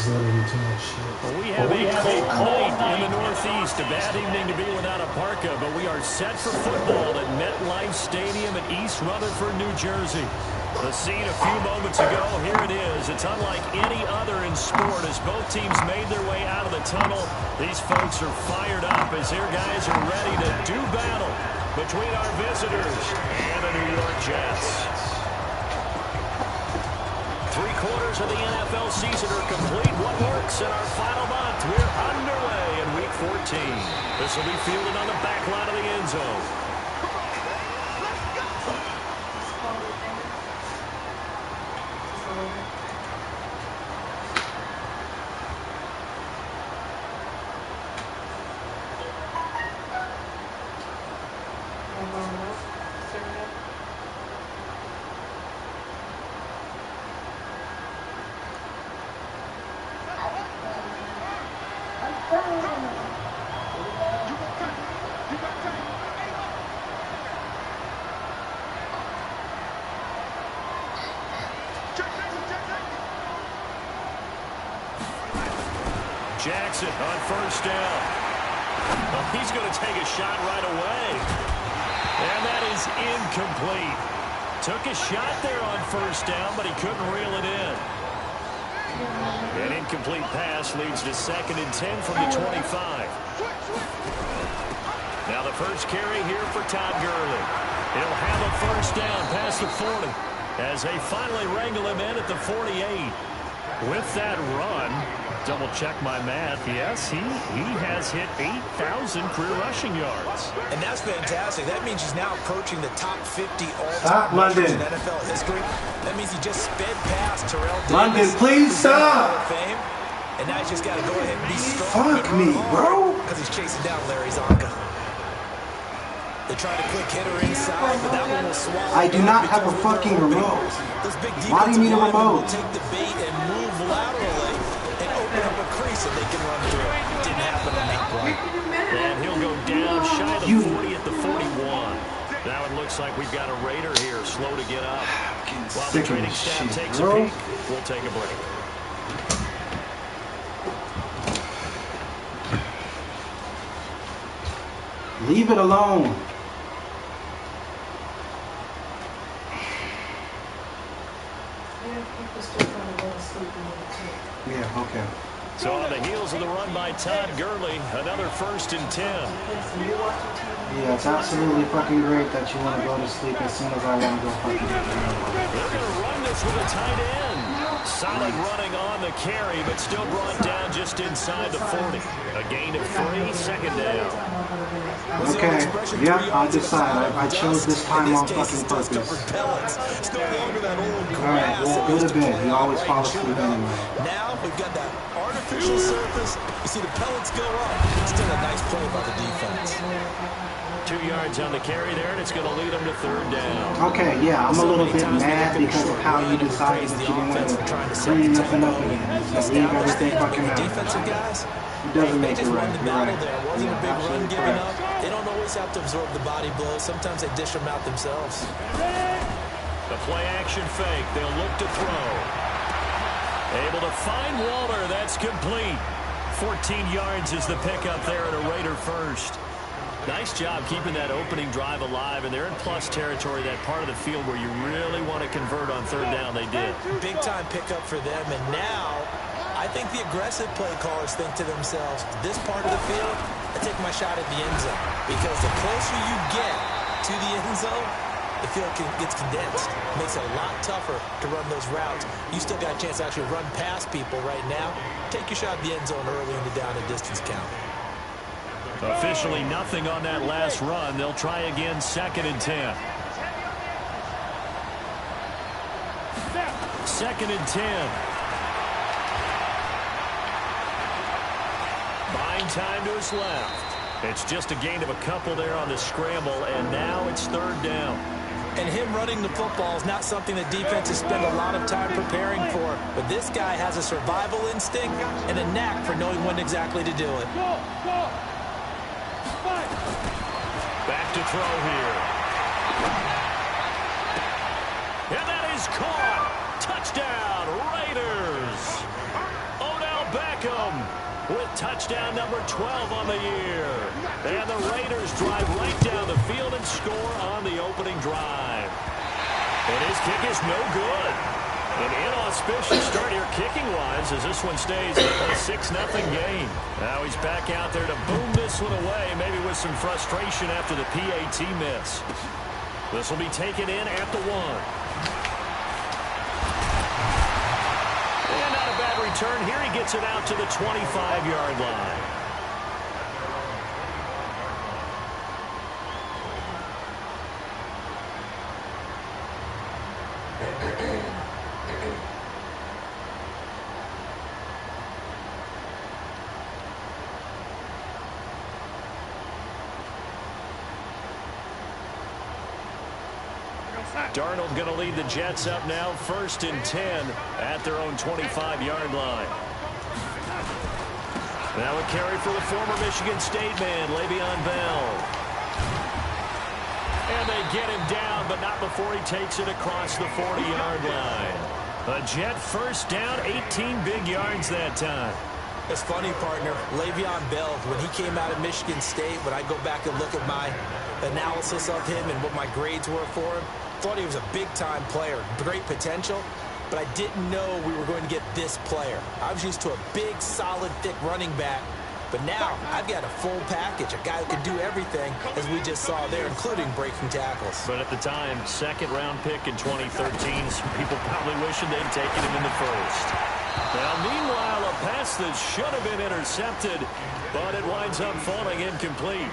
is literally too much shit. Well, we have a cold night in the Northeast. A bad evening to be without a parka, but we are set for football at MetLife Stadium in East Rutherford, New Jersey. The scene a few moments ago, here it is. It's unlike any other in sport as both teams made their way out of the tunnel. These folks are fired up as their guys are ready to do battle between our visitors and the New York Jets. 3/4 of the NFL season are complete. What works in our final month? We're underway in Week 14. This will be fielded on the back line of the end zone. Jackson on first down. Well, he's going to take a shot right away. And that is incomplete. Took a shot there on first down, but he couldn't reel it in. An incomplete pass leads to 2nd and 10 from the 25. Now the first carry here for Todd Gurley. He'll have a first down past the 40 as they finally wrangle him in at the 48. With that run, double check my math. Yes, he has hit 8,000 career rushing yards. And that's fantastic. That means he's now approaching the top 50 all-time rushers in NFL history. That means he just sped past Terrell Davis. London, please stop. Fame, and now he's just got to go ahead and be strong. Fuck me, bro. Because he's chasing down Larry Zonka. They tried a quick hitter inside, but that one will swallow. I do not have a fucking remote. Why do you need a remote? Take the bait and move laterally and open up a crease and they can run through it. Didn't happen on that play. And he'll go down shy of the 40 at the 41. Now it looks like we've got a Raider here, slow to get up. While the training staff takes a peek, we'll take a break. Leave it alone. Yeah, okay. So on the heels of the run by Todd Gurley, another 1st and 10. Yeah, it's absolutely fucking great that you want to go to sleep as soon as I want to go fucking get the game. They're going to run this with a tight end. Solid running on the carry, but still brought down just inside the 40. A gain of 3, 2nd down. Okay, yep, I decide. I chose this time on fucking purpose. Alright, well, go to bed. You always fall asleep anyway. Now we've got that artificial surface. You see the pellets go up. Still a nice play by the defense. 2 yards on the carry there, and it's going to lead them to 3rd down. Okay, yeah, I'm a little bit mad because of how you decided that you didn't want to bring nothing up again. So leave everything fucking out. Defensive guys, It doesn't make it right. You're right. Wasn't a big run Absolutely given correct. up. They don't always have to absorb the body blows. Sometimes they dish them out themselves. The play action fake. They'll look to throw. Able to find Waller. That's complete. 14 yards is the pickup there at a Raider first. Nice job keeping that opening drive alive, and they're in plus territory, that part of the field where you really want to convert on 3rd down. They did. Big time pickup for them, and now I think the aggressive play callers think to themselves, this part of the field, I take my shot at the end zone, because the closer you get to the end zone, the field gets condensed. It makes it a lot tougher to run those routes. You still got a chance to actually run past people right now. Take your shot at the end zone early in the down and distance count. Officially nothing on that last run. They'll try again, 2nd and 10. 2nd and 10. Buying time to his left. It's just a gain of a couple there on the scramble, and now it's 3rd down. And him running the football is not something that defenses spend a lot of time preparing for. But this guy has a survival instinct and a knack for knowing when exactly to do it. Back to throw here. And that is caught. Touchdown, Raiders. Odell touchdown number 12 on the year. And the Raiders drive right down the field and score on the opening drive. And his kick is no good. An inauspicious start here kicking-wise as this one stays a 6-0 game. Now he's back out there to boom this one away, maybe with some frustration after the PAT miss. This will be taken in at the 1. And not a bad return here. He gets it out to the 25-yard line. Darnold going to lead the Jets up now, 1st and 10 at their own 25-yard line. Now a carry for the former Michigan State man, Le'Veon Bell. And they get him down, but not before he takes it across the 40-yard line. A Jet first down, 18 big yards that time. It's funny, partner. Le'Veon Bell, when he came out of Michigan State, when I go back and look at my analysis of him and what my grades were for him, thought he was a big-time player, great potential, but I didn't know we were going to get this player. I was used to a big, solid, thick running back, but now I've got a full package, a guy who can do everything, as we just saw there, including breaking tackles. But at the time, 2nd-round pick in 2013, some people probably wishing they'd taken him in the 1st. Now, meanwhile, a pass that should have been intercepted, but it winds up falling incomplete.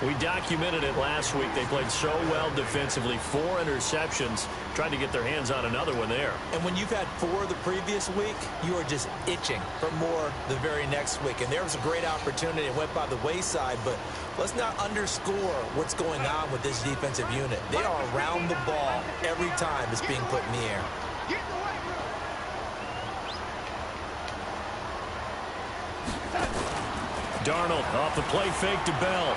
We documented it last week. They played so well defensively. 4 interceptions. Tried to get their hands on another one there. And when you've had 4 the previous week, you are just itching for more the very next week. And there was a great opportunity. It went by the wayside, but let's not underscore what's going on with this defensive unit. They are around the ball every time it's being put in the air. Darnold off the play fake to Bell.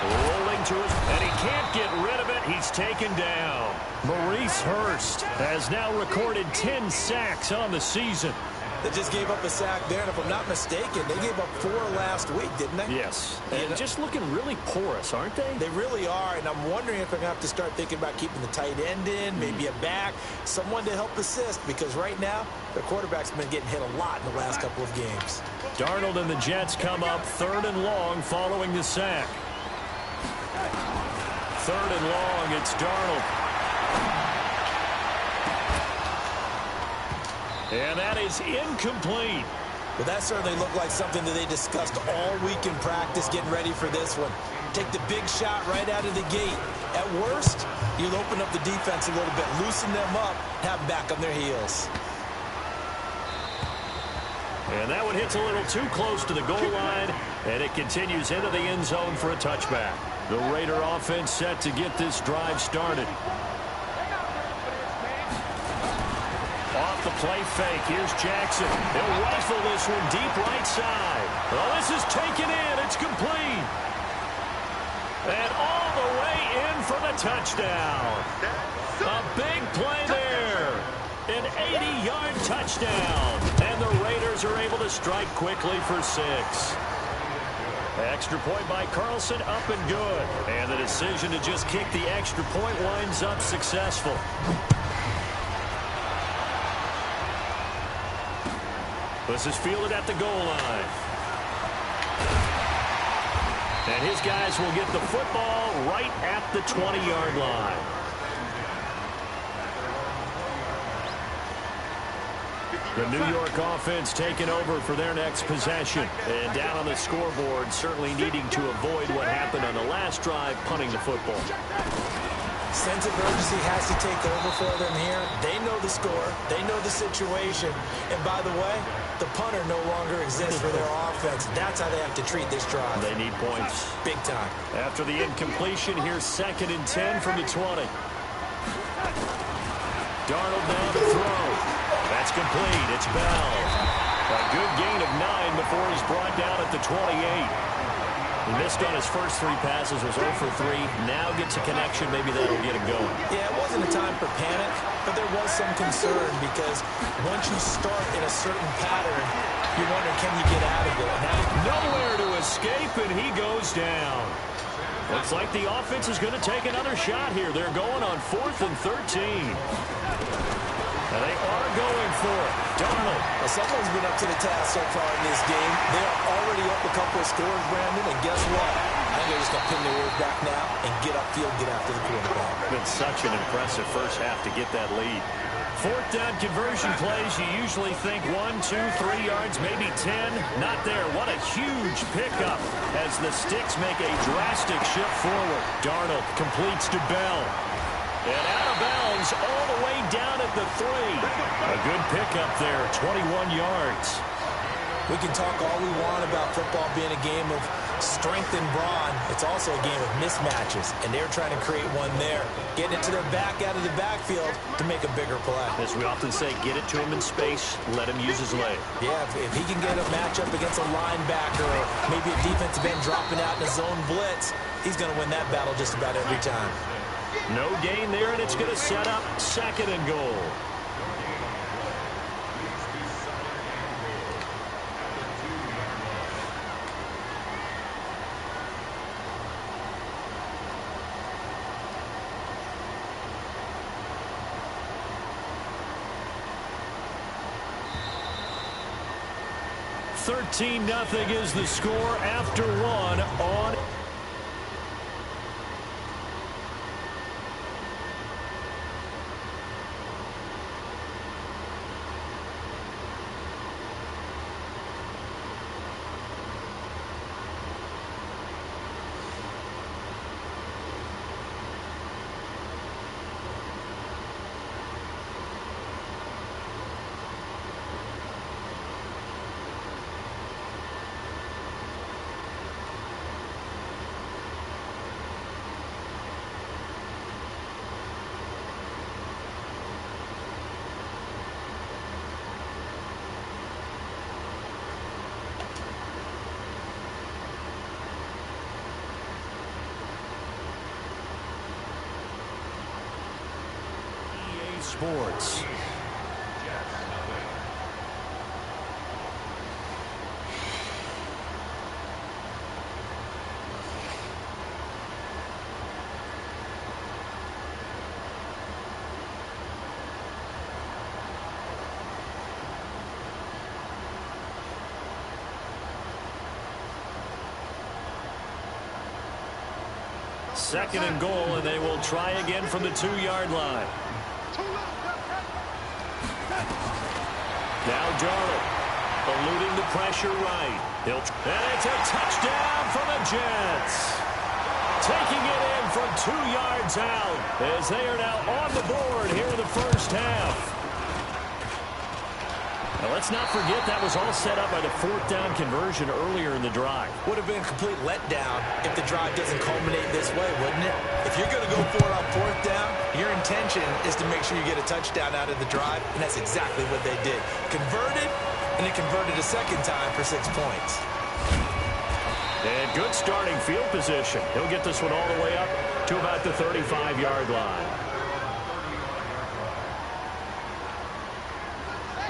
Rolling to his, and he can't get rid of it. He's taken down. Maurice Hurst has now recorded 10 sacks on the season. They just gave up a sack there, and if I'm not mistaken, they gave up 4 last week, didn't they? Yes. And just looking really porous, aren't they? They really are, and I'm wondering if they're going to have to start thinking about keeping the tight end in, maybe a back, someone to help assist, because right now, their quarterback's been getting hit a lot in the last couple of games. Darnold and the Jets come up 3rd and long following the sack. 3rd and long, it's Darnold. And that is incomplete. Well, that certainly looked like something that they discussed all week in practice getting ready for this one. Take the big shot right out of the gate. At worst, you'll open up the defense a little bit, loosen them up, have them back on their heels. And that one hits a little too close to the goal line, and it continues into the end zone for a touchback. The Raider offense set to get this drive started. Off the play fake, here's Jackson. He'll rifle this one deep right side. Well, this is taken in. It's complete. And all the way in for the touchdown. A big play there. An 80-yard touchdown. And the Raiders are able to strike quickly for 6. Extra point by Carlson, up and good. And the decision to just kick the extra point winds up successful. This is fielded at the goal line. And his guys will get the football right at the 20-yard line. The New York offense taking over for their next possession. And down on the scoreboard, certainly needing to avoid what happened on the last drive, punting the football. Sense of urgency has to take over for them here. They know the score. They know the situation. And by the way, the punter no longer exists for their offense. That's how they have to treat this drive. They need points. Big time. After the incompletion, here's 2nd and 10 from the 20. Darnold now to throw. That's complete. It's Bell. A good gain of 9 before he's brought down at the 28. He missed on his first 3 passes, was 0 for 3. Now gets a connection. Maybe that'll get him going. Yeah, it wasn't a time for panic, but there was some concern because once you start in a certain pattern, you're wondering, can you get out of it? Now, nowhere to escape, and he goes down. Looks like the offense is going to take another shot here. They're going on 4th and 13. And they are going for it. Darnold. Well, someone's been up to the task so far in this game. They are already up a couple of scores, Brandon, and guess what? I think they're just going to pin their ears back now and get upfield, get after the quarterback. Been such an impressive first half to get that lead. 4th down conversion plays, you usually think 1, 2, 3 yards, maybe 10. Not there. What a huge pickup as the Sticks make a drastic shift forward. Darnold completes to Bell. And out of bounds all the way down at the 3. A good pickup there, 21 yards. We can talk all we want about football being a game of strength and brawn. It's also a game of mismatches, and they're trying to create one there. Getting it to their back out of the backfield to make a bigger play. As we often say, get it to him in space, let him use his leg. Yeah, if he can get a matchup against a linebacker or maybe a defensive end dropping out in a zone blitz, he's going to win that battle just about every time. No gain there, and it's going to set up 2nd and goal. $13-0 is the score after 1 on. Sports. Second and goal, and they will try again from the 2-yard line. Now Darnold, eluding the pressure right. And it's a touchdown for the Jets. Taking it in from 2 yards out as they are now on the board here in the first half. Now let's not forget that was all set up by the 4th down conversion earlier in the drive. Would have been a complete letdown if the drive doesn't culminate this way, wouldn't it? If you're going to go for it on 4th down, your intention is to make sure you get a touchdown out of the drive, and that's exactly what they did. Converted, and they converted a second time for 6 points. And good starting field position. He'll get this one all the way up to about the 35-yard line.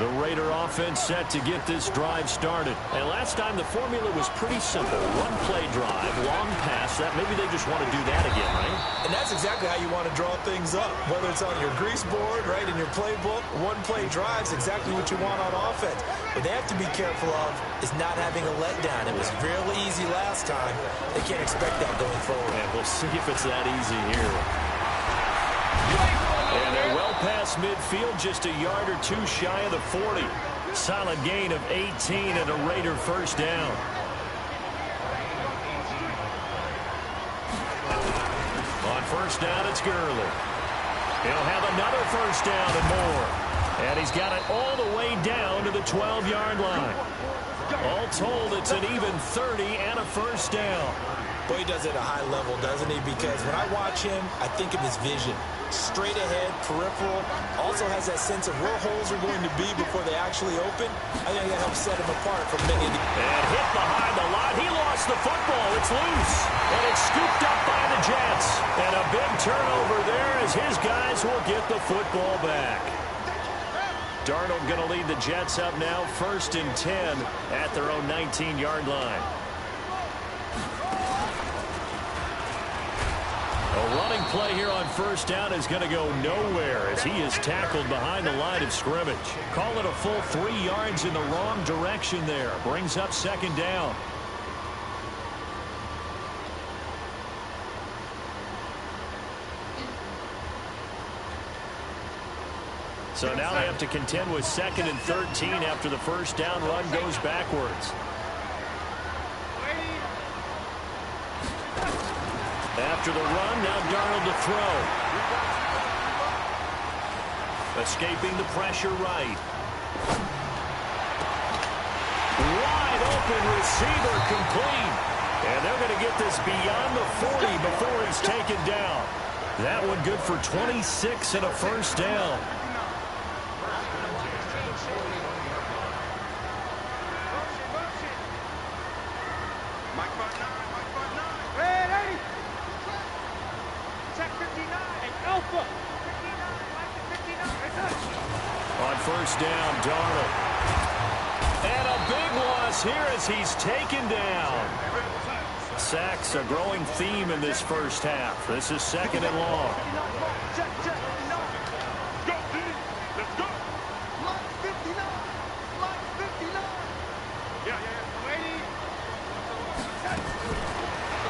The Raider offense set to get this drive started. And last time the formula was pretty simple. 1-play drive, long pass. That maybe they just want to do that again, right? And that's exactly how you want to draw things up. Whether it's on your grease board, right, in your playbook, 1-play drive's exactly what you want on offense. What they have to be careful of is not having a letdown. It was real easy last time. They can't expect that going forward. And we'll see if it's that easy here. And they're well past midfield, just a yard or 2 shy of the 40. Solid gain of 18 and a Raider first down. On first down, it's Gurley. He'll have another first down and more. And he's got it all the way down to the 12-yard line. All told, it's an even 30 and a first down. Boy, he does it at a high level, doesn't he? Because when I watch him, I think of his vision. Straight ahead, peripheral, also has that sense of where holes are going to be before they actually open. I think that helps set him apart from many of the... And hit behind the line. He lost the football. It's loose. And it's scooped up by the Jets. And a big turnover there as his guys will get the football back. Darnold going to lead the Jets up now, 1st and 10 at their own 19-yard line. A running play here on 1st down is going to go nowhere as he is tackled behind the line of scrimmage. Call it a full 3 yards in the wrong direction there. Brings up 2nd down. So now they have to contend with 2nd and 13 after the 1st down run goes backwards. After the run, now Darnold to throw. Escaping the pressure right. Wide open receiver complete. And they're going to get this beyond the 40 before it's taken down. That one good for 26 and a 1st down. On 1st down, Darnold. And a big loss here as he's taken down. Sacks a growing theme in this 1st half. This is 2nd and long.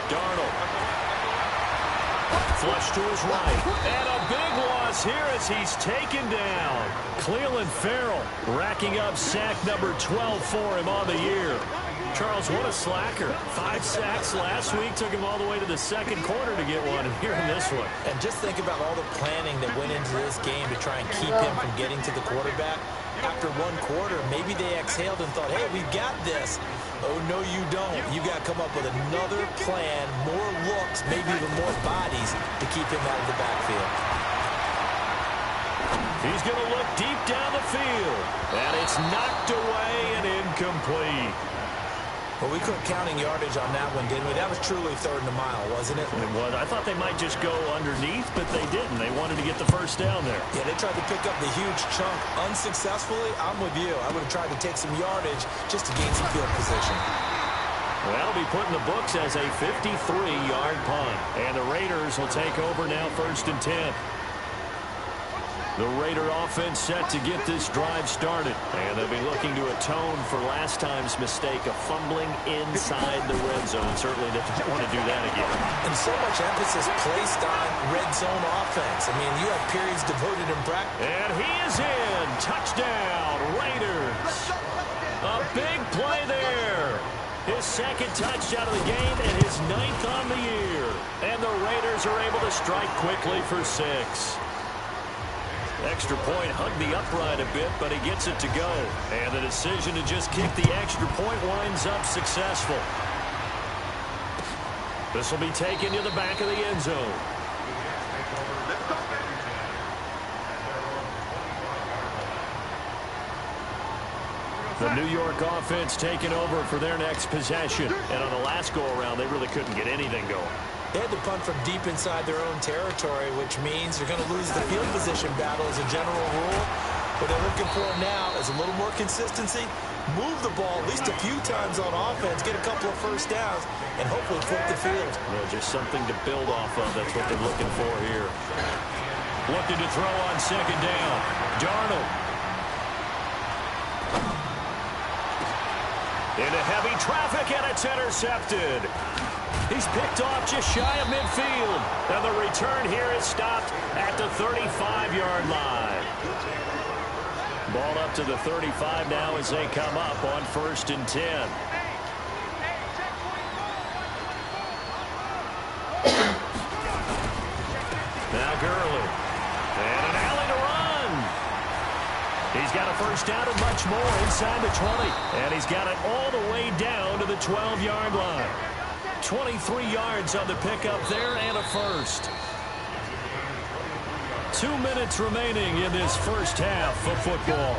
Darnold. Flush to his right. And a big loss here as he's taken down. Clelin Ferrell racking up sack number 12 for him on the year. Charles, what a slacker. 5 sacks last week. Took him all the way to the 2nd quarter to get one. And here in this one. And just think about all the planning that went into this game to try and keep him from getting to the quarterback. After 1 quarter, maybe they exhaled and thought, hey, we got this. Oh, no, you don't. You got to come up with another plan, more looks, maybe even more bodies to keep him out of the backfield. He's going to look deep down the field. And it's knocked away and incomplete. Well, we couldn't counting yardage on that one, didn't we? That was truly 3rd and a mile, wasn't it? It was. I thought they might just go underneath, but they didn't. They wanted to get the 1st down there. Yeah, they tried to pick up the huge chunk unsuccessfully. I'm with you. I would have tried to take some yardage just to gain some field position. Well, that'll be put in the books as a 53-yard punt. And the Raiders will take over now 1st and 10. The Raider offense set to get this drive started. And they'll be looking to atone for last time's mistake of fumbling inside the red zone. Certainly they don't want to do that again. And so much emphasis placed on red zone offense. I mean, you have periods devoted in practice. And he is in. Touchdown, Raiders. A big play there. His 2nd touchdown of the game and his 9th on the year. And the Raiders are able to strike quickly for 6. Extra point hugged the upright a bit, but he gets it to go. And the decision to just kick the extra point winds up successful. This will be taken to the back of the end zone. The New York offense taking over for their next possession. And on the last go-around, they really couldn't get anything going. They had to punt from deep inside their own territory, which means they're going to lose the field position battle as a general rule. What they're looking for now is a little more consistency, move the ball at least a few times on offense, get a couple of 1st downs, and hopefully flip the field. Well, just something to build off of. That's what they're looking for here. Looking to throw on 2nd down. Darnold. Into heavy traffic, and it's intercepted. He's picked off just shy of midfield. And the return here is stopped at the 35-yard line. Ball up to the 35 now as they come up on 1st and 10. Now Gurley. And an alley to run. He's got a 1st down and much more inside the 20. And he's got it all the way down to the 12-yard line. 23 yards on the pickup there and a first. 2 minutes remaining in this first half of football.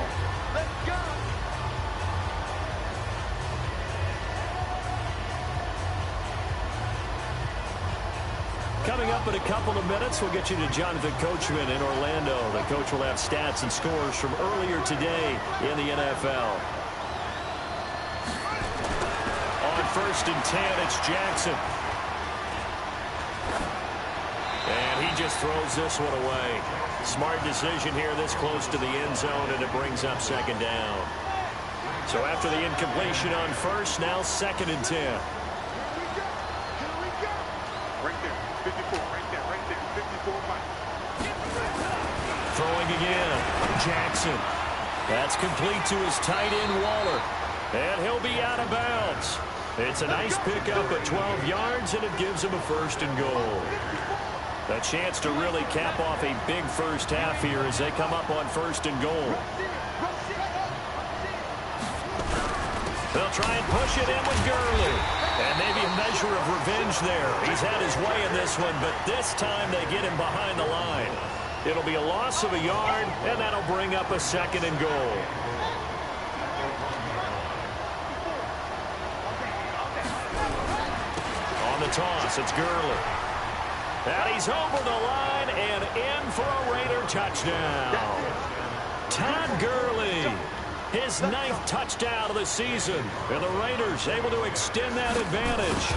Coming up in a couple of minutes, we'll get you to Jonathan Coachman in Orlando. The coach will have stats and scores from earlier today in the NFL. On 1st and 10, it's Jackson. And he just throws this one away. Smart decision here this close to the end zone, and it brings up 2nd down. So after the incompletion on 1st, now 2nd and 10. Throwing again, Jackson. That's complete to his tight end, Waller. And he'll be out of bounds. It's a nice pickup at 12 yards, and it gives him a 1st and goal. A chance to really cap off a big first half here as they come up on 1st and goal. They'll try and push it in with Gurley. And maybe a measure of revenge there. He's had his way in this one, but this time they get him behind the line. It'll be a loss of a yard, and that'll bring up a 2nd and goal. On the toss, it's Gurley. And he's over the line and in for a Raider touchdown. Todd Gurley, his 9th touchdown of the season. And the Raiders able to extend that advantage.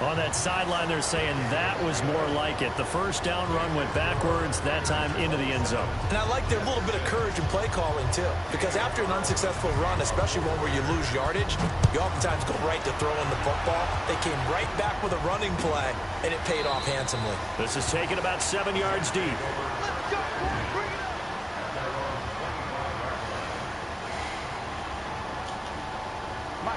On that sideline, they're saying that was more like it. The first down run went backwards, that time into the end zone. And I like their little bit of courage in play calling, too. Because after an unsuccessful run, especially one where you lose yardage, you oftentimes go right to throwing the football. They came right back with a running play, and it paid off handsomely. This is taken about 7 yards deep.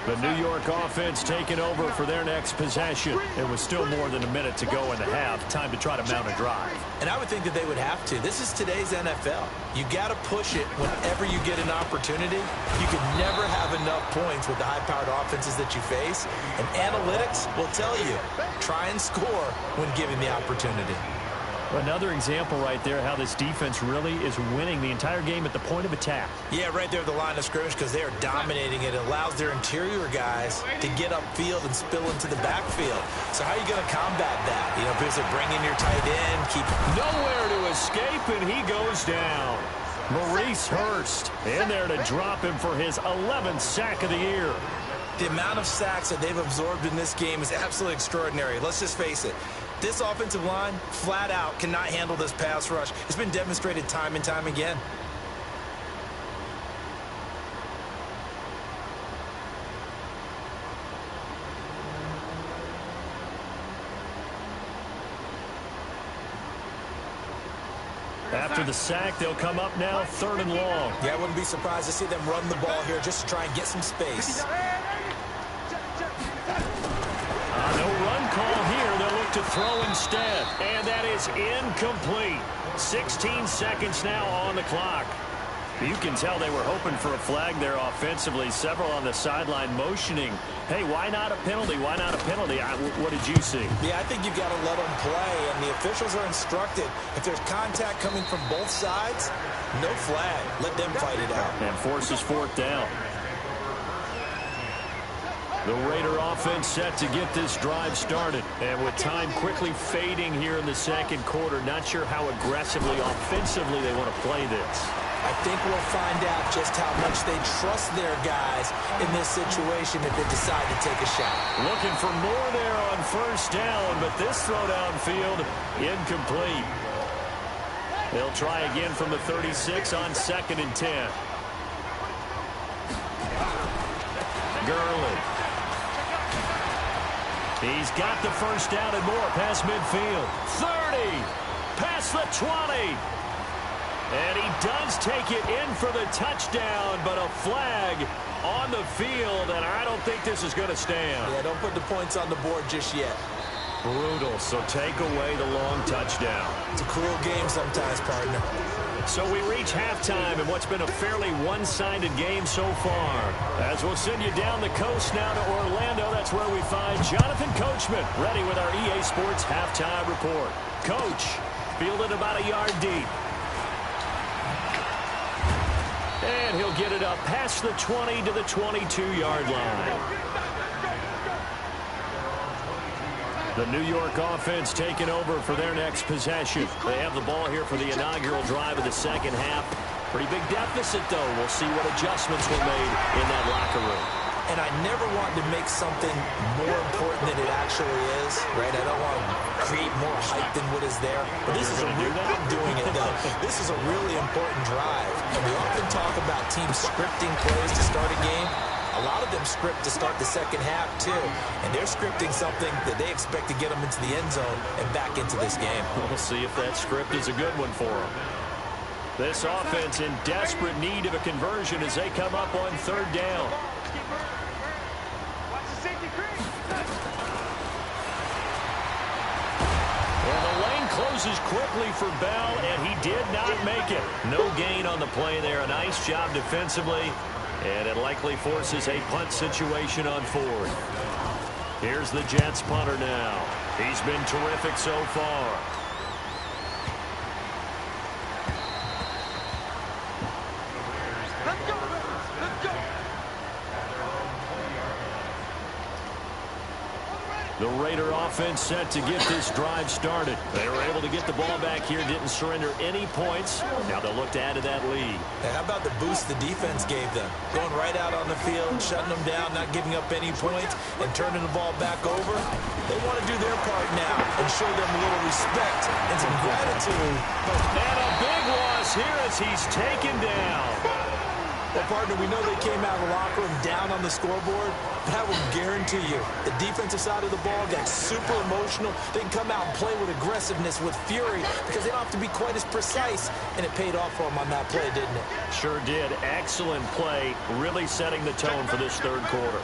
The New York offense taking over for their next possession. It was still more than a minute to go in the half. Time to try to mount a drive. And I would think that they would have to. This is today's NFL. You got to push it whenever you get an opportunity. You can never have enough points with the high-powered offenses that you face. And analytics will tell you, try and score when given the opportunity. Another example right there how this defense really is winning the entire game at the point of attack. Yeah, right there at the line of scrimmage because they are dominating it. It allows their interior guys to get upfield and spill into the backfield. So how are you going to combat that? You know, because they're bringing your tight end, keep nowhere to escape, and he goes down. Maurice Hurst in there to drop him for his 11th sack of the year. The amount of sacks that they've absorbed in this game is absolutely extraordinary. Let's just face it. This offensive line, flat out, cannot handle this pass rush. It's been demonstrated time and time again. After the sack, they'll come up now 3rd and long. Yeah, I wouldn't be surprised to see them run the ball here just to try and get some space. No run call here. They'll look to throw instead. And that is incomplete. 16 seconds now on the clock. You can tell they were hoping for a flag there offensively. Several on the sideline motioning. Hey, why not a penalty? Why not a penalty? What did you see? Yeah, I think you've got to let them play. And the officials are instructed, if there's contact coming from both sides, no flag. Let them fight it out. And forces 4th down. The Raider offense set to get this drive started. And with time quickly fading here in the 2nd quarter, not sure how aggressively, offensively they want to play this. I think we'll find out just how much they trust their guys in this situation if they decide to take a shot. Looking for more there on 1st down, but this throw downfield, incomplete. They'll try again from the 36 on 2nd and 10. Gurley. He's got the 1st down and more past midfield. 30, past the 20. And he does take it in for the touchdown, but a flag on the field, and I don't think this is going to stand. Yeah, don't put the points on the board just yet. Brutal, so take away the long touchdown. It's a cruel game sometimes, partner. So we reach halftime in what's been a fairly one-sided game so far. As we'll send you down the coast now to Orlando, that's where we find Jonathan Coachman, ready with our EA Sports halftime report. Coach, fielded about a yard deep. And he'll get it up past the 20 to the 22-yard line. The New York offense taking over for their next possession. They have the ball here for the inaugural drive of the second half. Pretty big deficit, though. We'll see what adjustments were made in that locker room. And I never want to make something more important than it actually is, right? I don't want to create more hype than what is there. But this is a real I'm doing it, though. This is a really important drive. And we often talk about teams scripting plays to start a game. A lot of them script to start the second half, too. And they're scripting something that they expect to get them into the end zone and back into this game. We'll see if that script is a good one for them. This offense in desperate need of a conversion as they come up on third down. And the lane closes quickly for Bell, and he did not make it. No gain on the play there. A nice job defensively. And it likely forces a punt situation on fourth. Here's the Jets punter now. He's been terrific so far. Let's go! Let's go! The Raider offense set to get this drive started. They were able to get the ball back here, didn't surrender any points. Now they'll look to add to that lead. How about the boost the defense gave them? Going right out on the field, shutting them down, not giving up any points, and turning the ball back over. They want to do their part now and show them a little respect and some gratitude. And a big loss here as he's taken down. Well, partner, we know they came out of the locker room down on the scoreboard, but I will guarantee you the defensive side of the ball got super emotional. They can come out and play with aggressiveness, with fury, because they don't have to be quite as precise, and it paid off for them on that play, didn't it? Sure did. Excellent play, really setting the tone for this third quarter.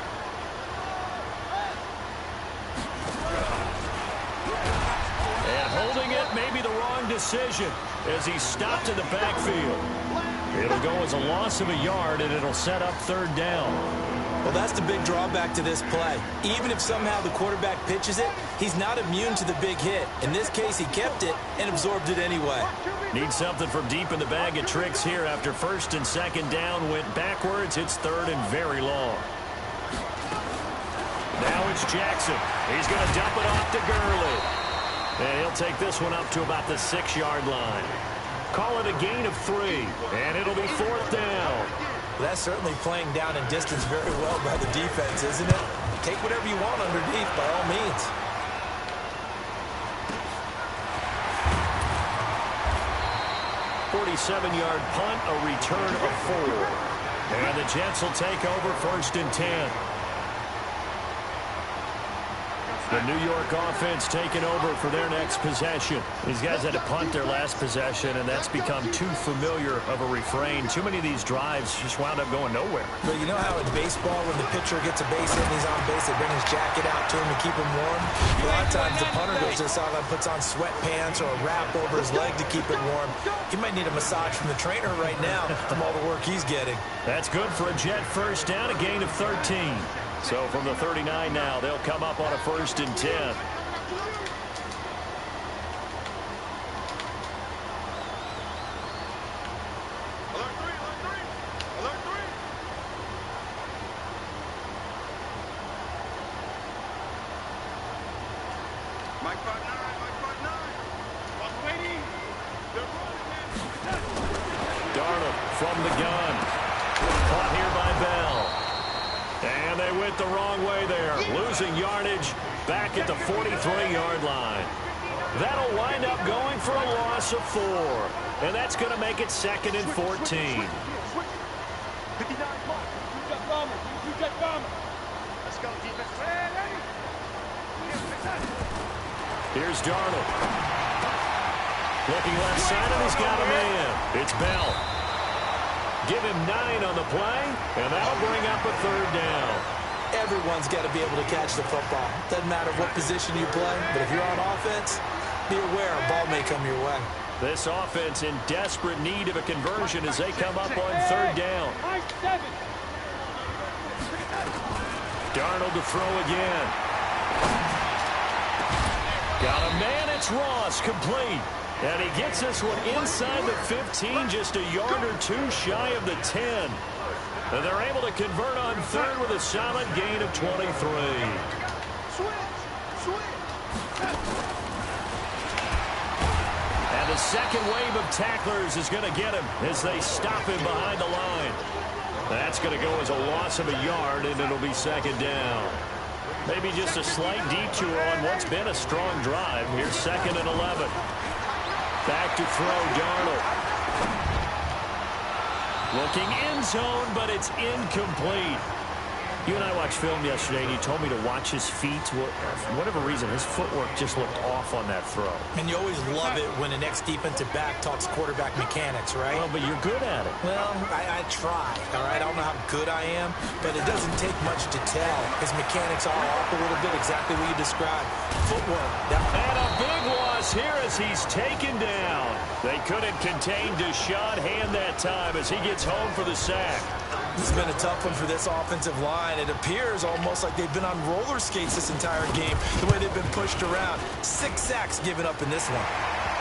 And holding it may be the wrong decision as he stopped in the backfield. It'll go as a loss of a yard, and it'll set up third down. Well, that's the big drawback to this play. Even if somehow the quarterback pitches it, he's not immune to the big hit. In this case, he kept it and absorbed it anyway. Need something from deep in the bag of tricks here after first and second down went backwards. It's third and very long. Now it's Jackson. He's going to dump it off to Gurley. And he'll take this one up to about the 6-yard line. Call it a gain of 3, and it'll be fourth down. Well, that's certainly playing down in distance very well by the defense, isn't it? Take whatever you want underneath, by all means. .47-yard punt, a return of 4. And the Jets will take over first and 10. The New York offense taking over for their next possession. These guys had to punt their last possession, and that's become too familiar of a refrain. Too many of these drives just wound up going nowhere. But you know how in baseball, when the pitcher gets a base hit and he's on base, they bring his jacket out to him to keep him warm? A lot of times the punter goes to the sideline, puts on sweatpants or a wrap over his leg to keep it warm. He might need a massage from the trainer right now from all the work he's getting. That's good for a Jet first down, a gain of 13. So from the 39 now, they'll come up on a first and 10. Darnold from the gun. Caught here by Bell. And they went the wrong way there, losing yardage back at the 43-yard line. That'll wind up going for a loss of 4. And that's going to make it second and 14. Here's Darnold. Looking left side, and he's got a man. It's Bell. Give him 9 on the play, and that'll bring up a third down. Everyone's got to be able to catch the football. Doesn't matter what position you play, but if you're on offense, be aware a ball may come your way. This offense in desperate need of a conversion as they come up on third down. Darnold to throw again. Got a man, it's Ross, complete. And he gets this one inside the 15, just a yard or two shy of the 10. And they're able to convert on third with a solid gain of 23. And the second wave of tacklers is going to get him as they stop him behind the line. That's going to go as a loss of a yard, and it'll be second down. Maybe just a slight detour on what's been a strong drive. Here's 2nd and 11. Back to throw, Darnold. Looking end zone, but it's incomplete. You and I watched film yesterday, and you told me to watch his feet. For whatever reason, his footwork just looked off on that throw. And you always love it when the next defensive back talks quarterback mechanics, right? Well, but you're good at it. Well, I try, all right? I don't know how good I am, but it doesn't take much to tell. His mechanics are off a little bit, exactly what you described. Footwork. And a big loss here as he's taken down. They couldn't contain Deshaun Hand that time as he gets home for the sack. It's been a tough one for this offensive line. It appears almost like they've been on roller skates this entire game, the way they've been pushed around. 6 sacks given up in this one.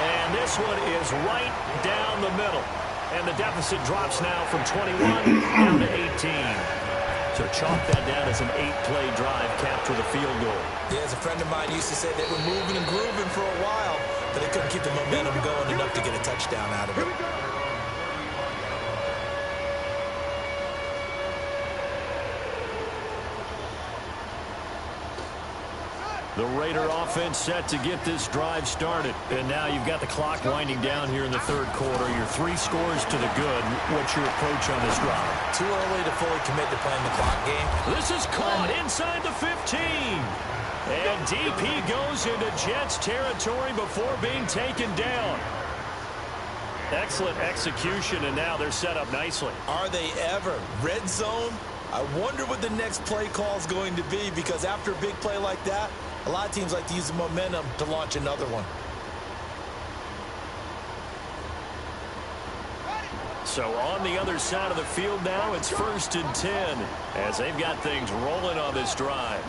And this one is right down the middle. And the deficit drops now from 21 down to 18. So chalk that down as an 8-play drive capped with a field goal. Yeah, as a friend of mine used to say, they were moving and grooving for a while, but they couldn't keep the momentum going enough to get a touchdown out of it. The Raider offense set to get this drive started. And now you've got the clock winding down here in the third quarter. Your 3 scores to the good. What's your approach on this drive? Too early to fully commit to playing the clock game. This is caught inside the 15. And DP goes into Jets territory before being taken down. Excellent execution, and now they're set up nicely. Are they ever? Red zone? I wonder what the next play call is going to be, because after a big play like that, a lot of teams like to use the momentum to launch another one. So on the other side of the field now, it's 1st and 10 as they've got things rolling on this drive.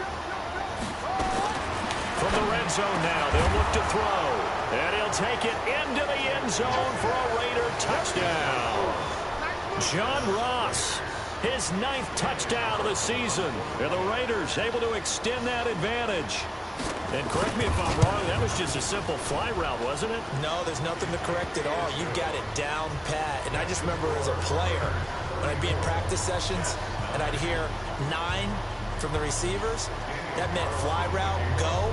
From the red zone now, they'll look to throw. And he'll take it into the end zone for a Raider touchdown. John Ross, his 9th touchdown of the season. And the Raiders able to extend that advantage. And correct me if I'm wrong, that was just a simple fly route, wasn't it? No, there's nothing to correct at all. You got it down pat. And I just remember as a player, when I'd be in practice sessions, and I'd hear 9 from the receivers, that meant fly route, go,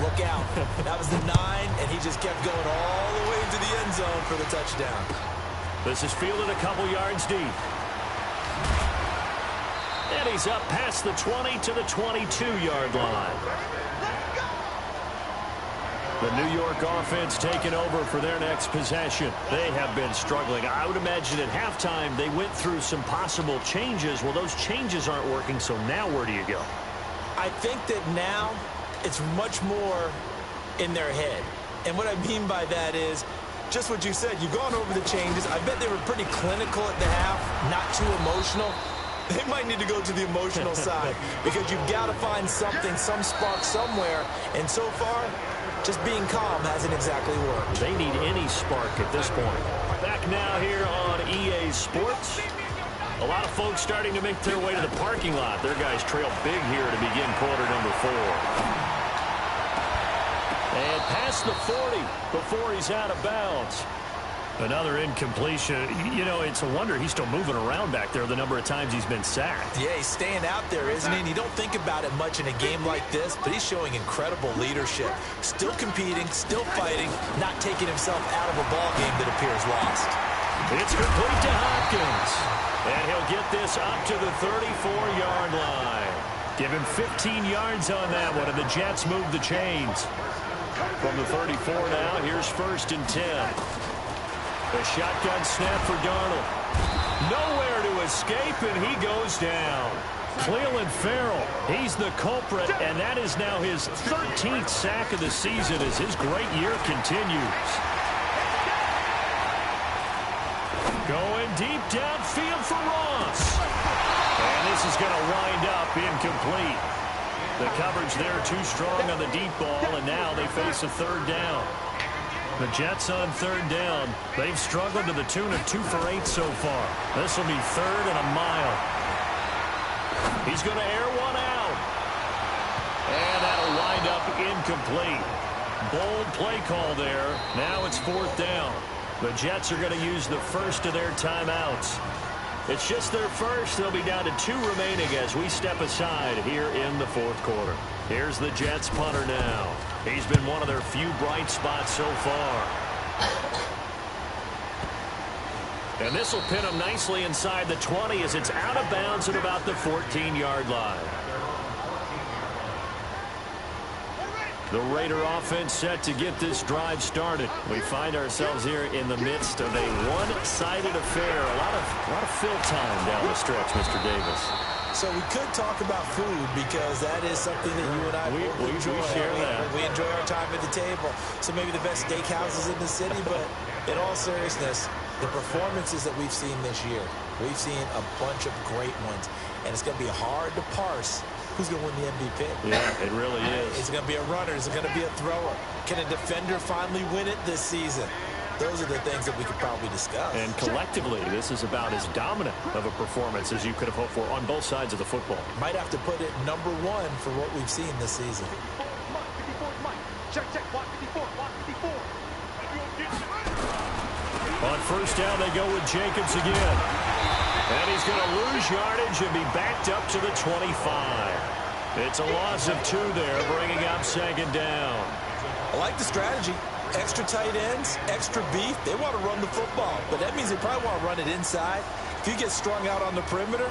look out. That was the 9, and he just kept going all the way to the end zone for the touchdown. This is fielded a couple yards deep. And he's up past the 20 to the 22-yard line. The New York offense taking over for their next possession. They have been struggling. I would imagine at halftime they went through some possible changes. Well, those changes aren't working, so now where do you go? I think that now it's much more in their head. And what I mean by that is just what you said. You've gone over the changes. I bet they were pretty clinical at the half, not too emotional. They might need to go to the emotional side because you've got to find something, some spark somewhere. And so far, just being calm hasn't exactly worked. They need any spark at this point. Back now here on EA Sports. A lot of folks starting to make their way to the parking lot. Their guys trail big here to begin quarter number 4. And past the 40 before he's out of bounds. Another incompletion. You know, it's a wonder he's still moving around back there the number of times he's been sacked. Yeah, he's staying out there, isn't he? And you don't think about it much in a game like this, but he's showing incredible leadership. Still competing, still fighting, not taking himself out of a ball game that appears lost. It's complete to Hopkins. And he'll get this up to the 34-yard line. Give him 15 yards on that one, and the Jets move the chains. From the 34 now, here's 1st and 10. The shotgun snap for Darnold. Nowhere to escape, and he goes down. Cleveland Farrell, he's the culprit, and that is now his 13th sack of the season as his great year continues. Going deep downfield for Ross. And this is going to wind up incomplete. The coverage there too strong on the deep ball, and now they face a third down. The Jets on third down. They've struggled to the tune of 2 for 8 so far. This will be 3rd and a mile. He's going to air one out. And that'll wind up incomplete. Bold play call there. Now it's 4th down. The Jets are going to use the first of their timeouts. It's just their first. They'll be down to 2 remaining as we step aside here in the 4th quarter. Here's the Jets punter now. He's been one of their few bright spots so far. And this will pin him nicely inside the 20 as it's out of bounds at about the 14-yard line. The Raider offense set to get this drive started. We find ourselves here in the midst of a one-sided affair. A lot of fill time down the stretch, Mr. Davis. So we could talk about food because that is something that you and I both enjoy. We share that. We enjoy our time at the table. So maybe the best steakhouses in the city, but in all seriousness, the performances that we've seen this year, we've seen a bunch of great ones, and it's going to be hard to parse who's going to win the MVP. Yeah, it really is. Is it going to be a runner? Is it going to be a thrower? Can a defender finally win it this season? Those are the things that we could probably discuss. And collectively, this is about as dominant of a performance as you could have hoped for on both sides of the football. Might have to put it #1 for what we've seen this season. On first down, they go with Jacobs again. And he's going to lose yardage and be backed up to the 25. It's a loss of 2 there, bringing up 2nd down. I like the strategy. Extra tight ends, extra beef. They want to run the football, but that means they probably want to run it inside. If you get strung out on the perimeter,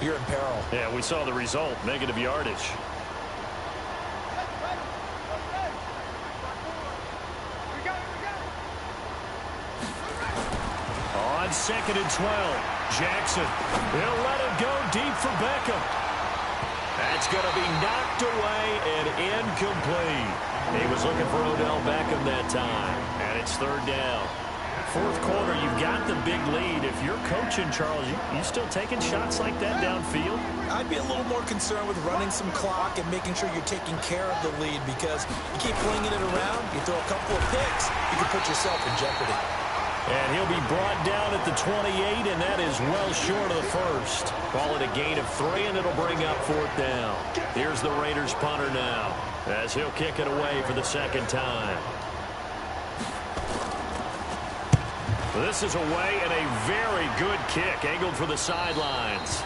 you're in peril. Yeah, we saw the result, negative yardage. On 2nd and 12, Jackson. He'll let it go deep for Beckham. That's going to be knocked away and incomplete. He was looking for Odell Beckham that time, and it's 3rd down. 4th quarter, you've got the big lead. If you're coaching, Charles, you still taking shots like that downfield? I'd be a little more concerned with running some clock and making sure you're taking care of the lead because you keep flinging it around, you throw a couple of picks, you can put yourself in jeopardy. And he'll be brought down at the 28, and that is well short of the first. Call it a gain of 3, and it'll bring up 4th down. Here's the Raiders punter now, as he'll kick it away for the 2nd time. This is away, and a very good kick, angled for the sidelines.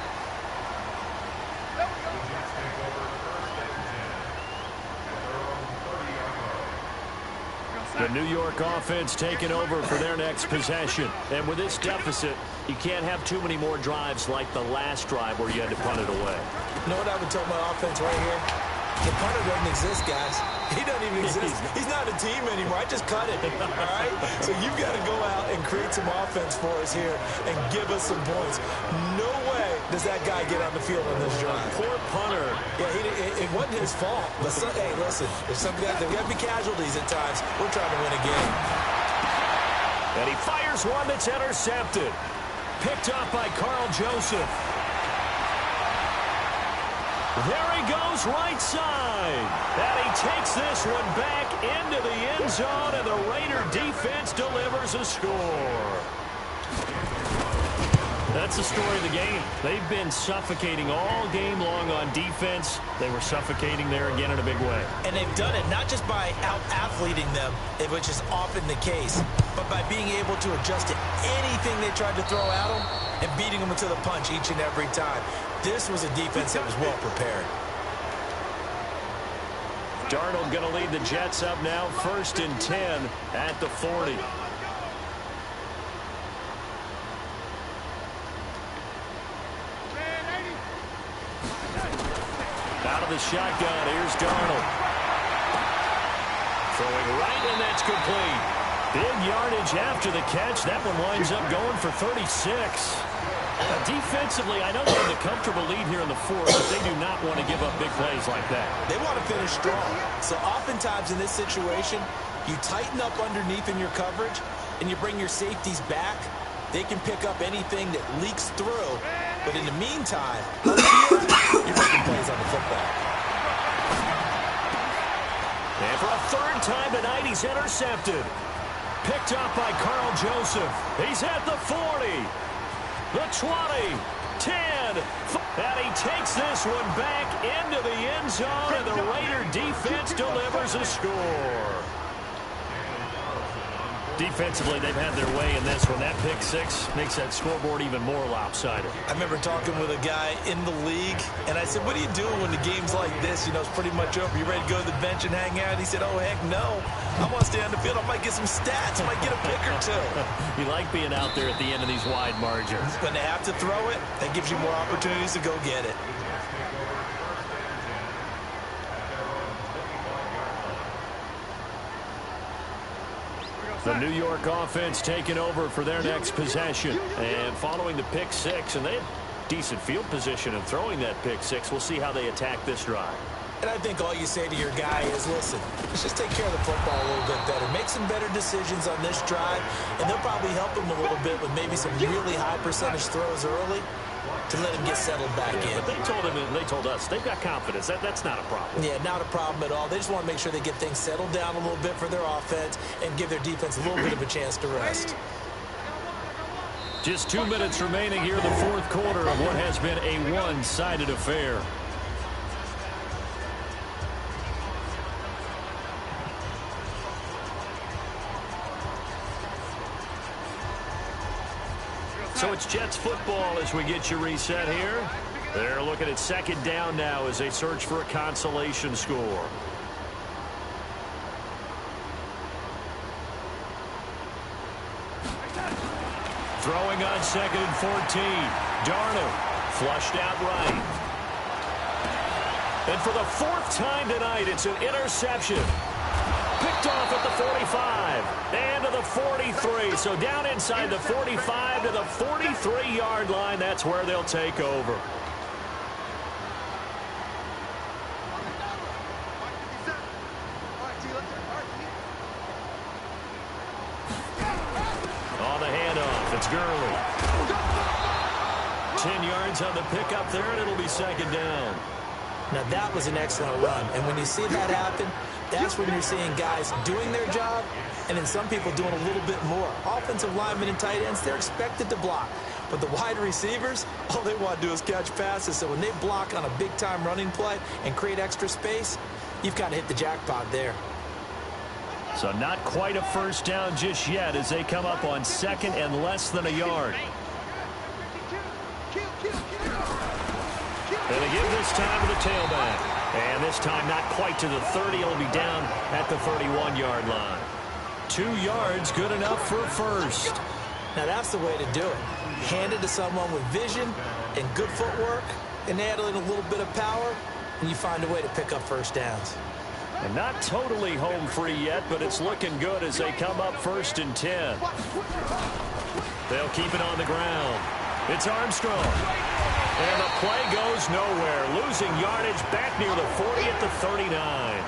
The New York offense taking over for their next possession. And with this deficit, you can't have too many more drives like the last drive where you had to punt it away. You know what I would tell my offense right here? The punter doesn't exist, guys. He doesn't even exist. He's not a team anymore. I just cut it, all right? So you've got to go out and create some offense for us here and give us some points. No way does that guy get on the field on this drive. Poor punter. Yeah, it wasn't his fault. But hey, listen, if there got to be casualties at times, we're trying to win a game. And he fires one that's intercepted. Picked up by Carl Joseph. There he goes right side. And he takes this one back into the end zone, and the Raider defense delivers a score. That's the story of the game. They've been suffocating all game long on defense. They were suffocating there again in a big way. And they've done it not just by out-athleting them, which is often the case, but by being able to adjust to anything they tried to throw at them and beating them to the punch each and every time. This was a defense that was well prepared. Darnold going to lead the Jets up now, 1st and 10 at the 40. Out of the shotgun, here's Darnold. Throwing right, and that's complete. Big yardage after the catch. That one winds up going for 36. Defensively, I know they're in the comfortable lead here in the fourth, but they do not want to give up big plays like that. They want to finish strong. So oftentimes in this situation, you tighten up underneath in your coverage, and you bring your safeties back. They can pick up anything that leaks through. But in the meantime, upfield, you're making plays on the football. And for a third time tonight, he's intercepted. Picked up by Carl Joseph. He's at the 40. The 20, 10, and he takes this one back into the end zone, and the Raider defense delivers a score. Defensively, they've had their way in this one. That pick six makes that scoreboard even more lopsided. I remember talking with a guy in the league, and I said, what are you doing when the game's like this? You know, it's pretty much over. You ready to go to the bench and hang out? He said, oh, heck no. I want to stay on the field. I might get some stats. I might get a pick or two. You like being out there at the end of these wide margins. When they have to throw it, that gives you more opportunities to go get it. The New York offense taking over for their next possession. And following the pick six, and they had decent field position in throwing that pick six. We'll see how they attack this drive. And I think all you say to your guy is, listen, let's just take care of the football a little bit better. Make some better decisions on this drive, and they'll probably help him a little bit with maybe some really high percentage throws early to let him get settled back in. But they told him, and they told us, they've got confidence. That's not a problem. Yeah, not a problem at all. They just want to make sure they get things settled down a little bit for their offense and give their defense a little bit of a chance to rest. Just 2 minutes remaining here in the fourth quarter of what has been a one-sided affair. So it's Jets football as we get you reset here. They're looking at second down now as they search for a consolation score. Throwing on second and 14. Darnold flushed out right. And for the fourth time tonight, it's an interception. Picked off at the 45 and to the 43. So down inside the 45 to the 43-yard line. That's where they'll take over. On the handoff, it's Gurley. 10 yards on the pickup there, and it'll be second down. Now, that was an excellent run. And when you see that happen, that's when you're seeing guys doing their job and then some people doing a little bit more. Offensive linemen and tight ends, they're expected to block. But the wide receivers, all they want to do is catch passes. So when they block on a big-time running play and create extra space, you've got to hit the jackpot there. So not quite a first down just yet as they come up on second and less than a yard. And they give this time to the tailback. And this time not quite to the 30. It'll be down at the 31-yard line. 2 yards, good enough for a first. Now that's the way to do it. Hand it to someone with vision and good footwork and add in a little bit of power, and you find a way to pick up first downs. And not totally home free yet, but it's looking good as they come up first and 10. They'll keep it on the ground. It's Armstrong. And the play goes nowhere. Losing yardage back near the 40 at the 39.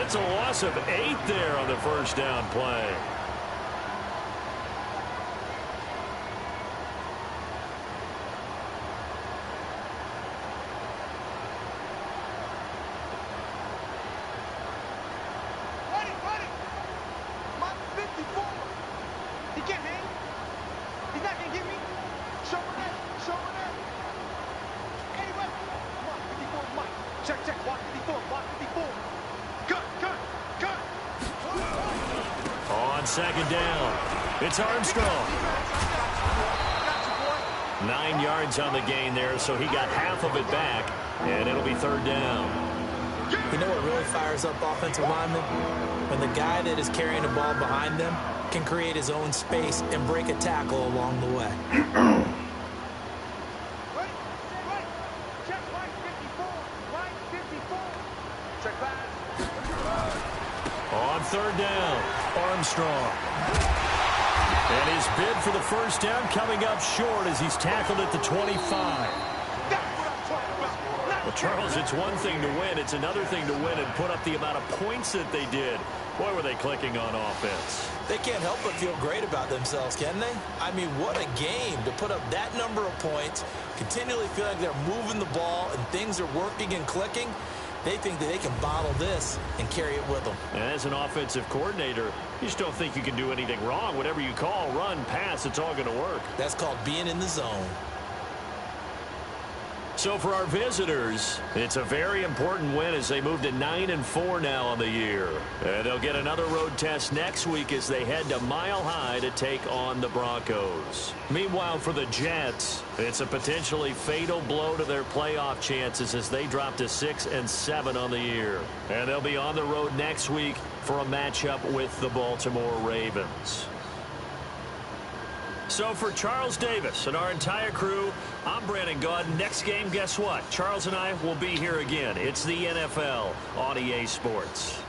It's a loss of 8 there on the first down play. Second down. It's Armstrong. 9 yards on the gain there, so he got half of it back, and it'll be third down. You know what really fires up offensive linemen? When the guy that is carrying the ball behind them can create his own space and break a tackle along the way. On third down, Armstrong. And his bid for the first down coming up short as he's tackled at the 25. Well, Charles, it's one thing to win. It's another thing to win and put up the amount of points that they did. Boy, were they clicking on offense. They can't help but feel great about themselves, can they? I mean, what a game to put up that number of points, continually feel like they're moving the ball and things are working and clicking. They think that they can bottle this and carry it with them. And as an offensive coordinator, you just don't think you can do anything wrong. Whatever you call, run, pass, it's all going to work. That's called being in the zone. So for our visitors, it's a very important win as they move to 9-4 now on the year. And they'll get another road test next week as they head to Mile High to take on the Broncos. Meanwhile, for the Jets, it's a potentially fatal blow to their playoff chances as they drop to 6-7 on the year. And they'll be on the road next week for a matchup with the Baltimore Ravens. So for Charles Davis and our entire crew, I'm Brandon Gaud. Next game, guess what? Charles and I will be here again. It's the NFL on EA Sports.